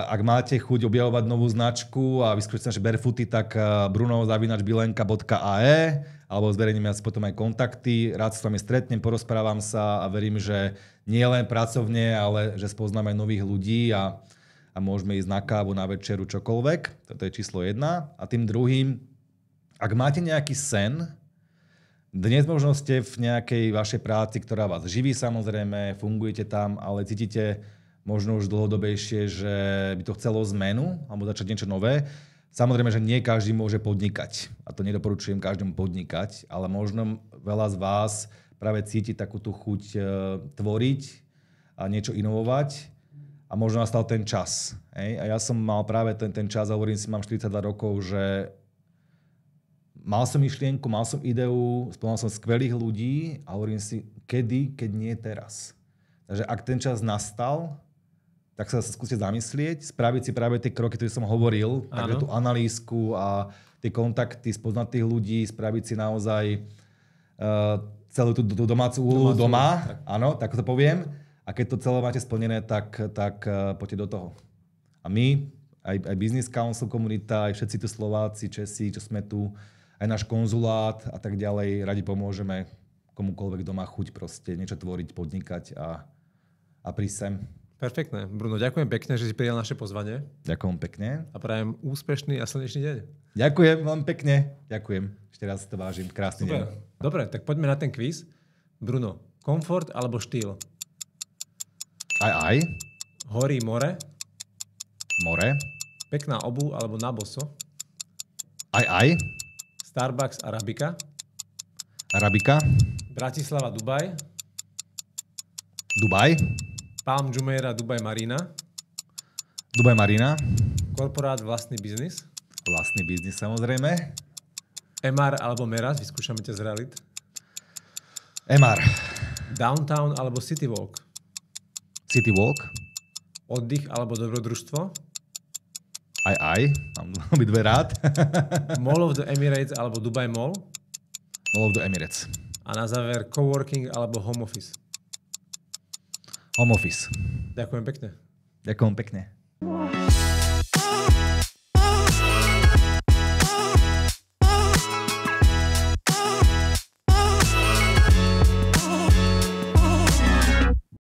Ak máte chuť objavovať novú značku a vyskúšať naše barefooty, tak bruno@bilenka.ae alebo zverejníme asi potom aj kontakty. Rád sa s vami stretnem, porozprávam sa a verím, že nie len pracovne, ale že spoznáme aj nových ľudí a môžeme ísť na kávu, na večeru, čokoľvek. Toto je číslo 1. A tým druhým, ak máte nejaký sen, dnes možno ste v nejakej vašej práci, ktorá vás živí samozrejme, fungujete tam, ale cítite možno už dlhodobejšie, že by to chcelo zmenu alebo začať niečo nové. Samozrejme, že nie každý môže podnikať. A to nedoporučujem každému podnikať, ale možno veľa z vás práve cíti takú tú chuť tvoriť a niečo inovovať. A možno nastal ten čas. Hej? A ja som mal práve ten čas, a hovorím si, mám 42 rokov, že mal som myšlienku, mal som ideu, spoznal som skvelých ľudí a hovorím si, kedy, keď nie teraz. Takže ak ten čas nastal, tak sa skúste zamyslieť, spraviť si práve tie kroky, ktoré som hovoril, takže tú analýzku a tie kontakty, spoznať tých ľudí, spraviť si naozaj celú tú domácu úlohu doma, áno, tak to poviem. A keď to celé máte splnené, tak poďte do toho. A my, aj Business Council komunita, aj všetci tu Slováci, Česi, čo sme tu, aj náš konzulát a tak ďalej, radi pomôžeme komukoľvek doma chuť proste niečo tvoriť, podnikať a prísť sem. Perfektné. Bruno, ďakujem pekne, že si prijal naše pozvanie. Ďakujem pekne. A prajem úspešný a slnečný deň. Ďakujem vám pekne. Ďakujem. Ešte raz to vážim. Krásny deň. Dobre, tak poďme na ten kvíz. Bruno, komfort alebo štýl? Aj. Hory, more? More. Pekná obuv alebo na boso? Aj. Starbucks, Arabika? Arabika. Bratislava, Dubaj? Dubaj. Palm Jumeirah, Dubaj Marina? Dubaj Marina. Korporát, vlastný biznis? Vlastný biznis samozrejme. MR alebo Meraz, vyskúšame ťa z realit. MR. Downtown alebo City Walk. City Walk. Oddych alebo dobrodružstvo. Aj. Mám obidve rád. Mall of the Emirates alebo Dubai Mall. Mall of the Emirates. A na záver coworking alebo home office. Home office. Ďakujem pekne. Ďakujem pekne.